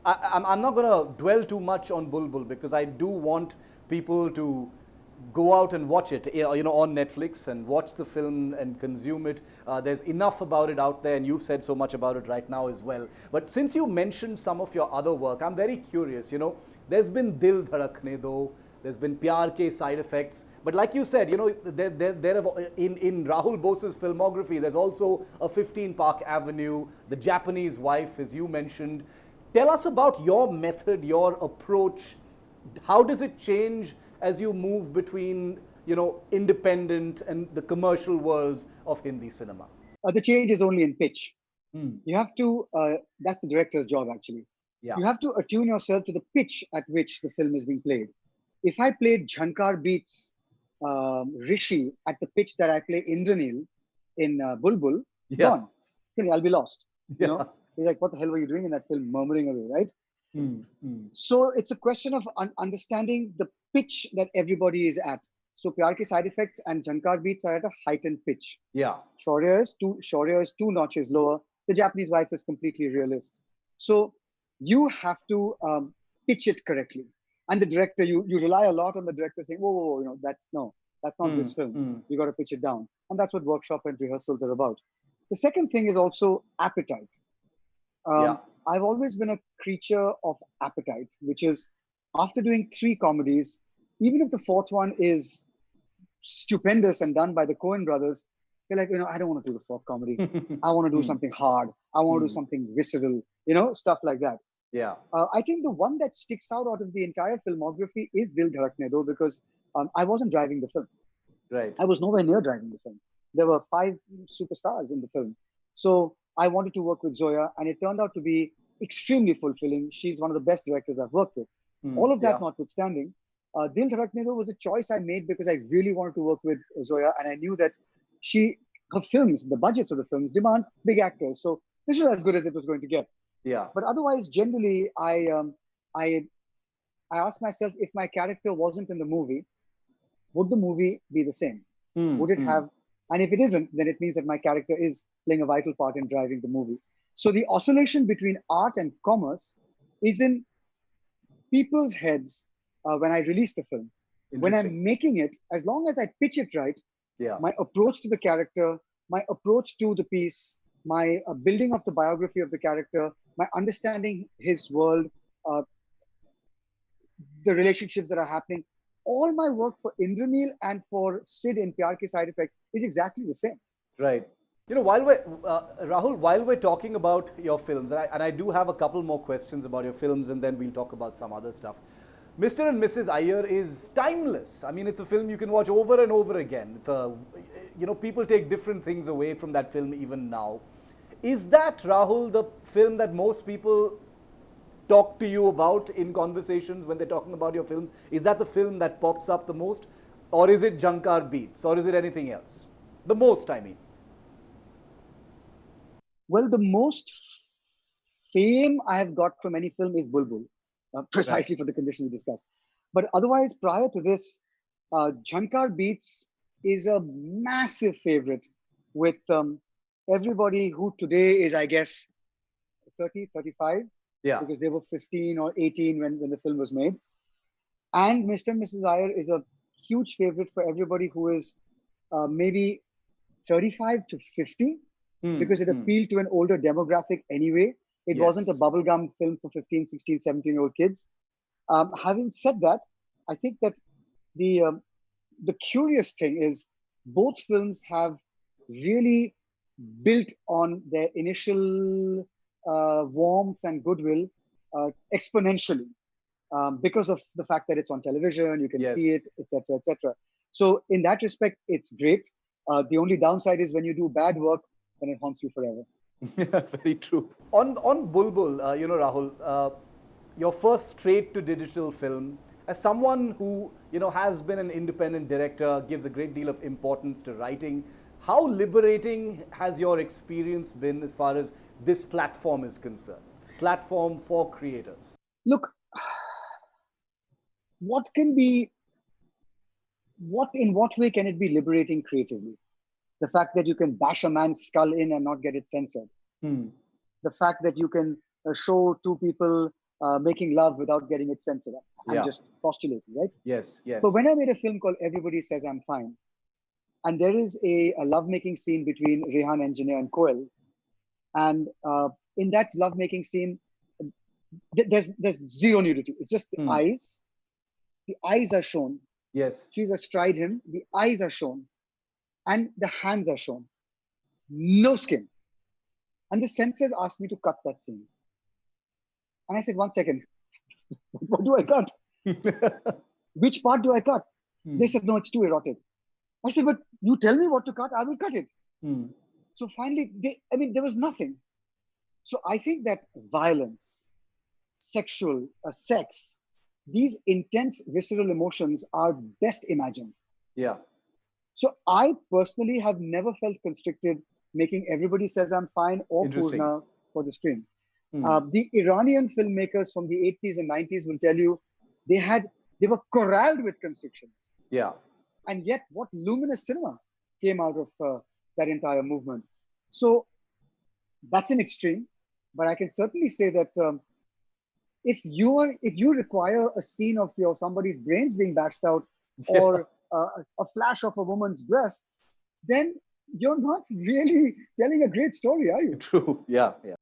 I'm not going to dwell too much on Bulbul because I do want people to go out and watch it, on Netflix and watch the film and consume it. There's enough about it out there, and you've said so much about it right now as well. But since you mentioned some of your other work, I'm very curious. There's been Dil Dhadakne Do, there's been Pyar Ke Side Effects. But like you said, there have, in Rahul Bose's filmography, there's also a 15 Park Avenue, The Japanese Wife, as you mentioned. Tell us about your method, your approach. How does it change as you move between, independent and the commercial worlds of Hindi cinema? The change is only in pitch. Hmm. You have to, that's the director's job actually. Yeah. You have to attune yourself to the pitch at which the film is being played. If I played Jhankar Beats Rishi at the pitch that I play Indranil in Bulbul, Yeah. gone. I'll be lost. Yeah. He's like, what the hell were you doing in that film? Murmuring away, right? So it's a question of understanding the pitch that everybody is at. So Pyar Ke Side Effects and Jhankar Beats are at a heightened pitch. Yeah. Shaurya is two notches lower. The Japanese Wife is completely realist. So you have to pitch it correctly. And the director, you rely a lot on the director saying, whoa, that's not this film. You got to pitch it down. And that's what workshop and rehearsals are about. The second thing is also appetite. I've always been a creature of appetite, which is after doing 3 comedies, even if the 4th one is stupendous and done by the Coen brothers, you're like, I don't want to do the 4th comedy. I want to do something hard. I want to do something visceral, stuff like that. Yeah. I think the one that sticks out of the entire filmography is Dil Dhadakne Do because I wasn't driving the film. Right. I was nowhere near driving the film. There were 5 superstars in the film. So I wanted to work with Zoya, and it turned out to be extremely fulfilling. She's one of the best directors I've worked with. All of that notwithstanding, Dil Dhadakne Do was a choice I made because I really wanted to work with Zoya, and I knew that her films, the budgets of the films, demand big actors. So this was as good as it was going to get. Yeah. But otherwise, generally, I asked myself, if my character wasn't in the movie, would the movie be the same? Would it have? And if it isn't, then it means that my character is playing a vital part in driving the movie. So the oscillation between art and commerce is in people's heads when I release the film. When I'm making it, as long as I pitch it right, my approach to the character, my approach to the piece, my building of the biography of the character, my understanding his world, the relationships that are happening, all my work for Indranil and for Sid in Pyar Ke Side Effects is exactly the same. Right. While we're, Rahul, while we're talking about your films, and I do have a couple more questions about your films, and then we'll talk about some other stuff. Mr. and Mrs. Iyer is timeless. I mean, it's a film you can watch over and over again. It's people take different things away from that film even now. Is that, Rahul, the film that most people talk to you about in conversations when they're talking about your films? Is that the film that pops up the most? Or is it Jhankar Beats? Or is it anything else? The most, I mean. Well, the most fame I have got from any film is Bulbul, precisely for the condition we discussed. But otherwise, prior to this, Jhankar Beats is a massive favorite with everybody who today is, I guess, 30, 35. Yeah. Because they were 15 or 18 when the film was made. And Mr. and Mrs. Iyer is a huge favorite for everybody who is maybe 35 to 50, because it appealed to an older demographic anyway. It wasn't a bubblegum film for 15, 16, 17-year-old kids. Having said that, I think that the curious thing is both films have really built on their initial warmth and goodwill exponentially because of the fact that it's on television, you can see it, etc., etc. So in that respect, it's great. The only downside is when you do bad work, then it haunts you forever. Very true. On Bulbul, Rahul, your first straight to digital film, as someone who has been an independent director, gives a great deal of importance to writing, how liberating has your experience been as far as this platform is concerned? This platform for creators. Look, in what way can it be liberating creatively? The fact that you can bash a man's skull in and not get it censored. The fact that you can show two people making love without getting it censored. I'm Yeah. just postulating, right? Yes. Yes. But when I made a film called Everybody Says I'm Fine, and there is a lovemaking scene between Rehan Engineer and Koel, and in that lovemaking scene, there's zero nudity. It's just the eyes. The eyes are shown. Yes. She's astride him. The eyes are shown, and the hands are shown. No skin. And the censors asked me to cut that scene. And I said, 1 second, what do I cut? Which part do I cut? They said, no, it's too erotic. I said, but you tell me what to cut, I will cut it. So finally, there was nothing. So I think that violence, sexual, sex, these intense visceral emotions are best imagined. Yeah. So I personally have never felt constricted making Everybody Says I'm Fine or Purna for the screen. The Iranian filmmakers from the 80s and 90s will tell you they were corralled with constrictions. Yeah. And yet what luminous cinema came out of that entire movement. So that's an extreme, but I can certainly say that if you require a scene of somebody's brains being bashed out or a flash of a woman's breasts, then you're not really telling a great story, are you? True. Yeah. Yeah.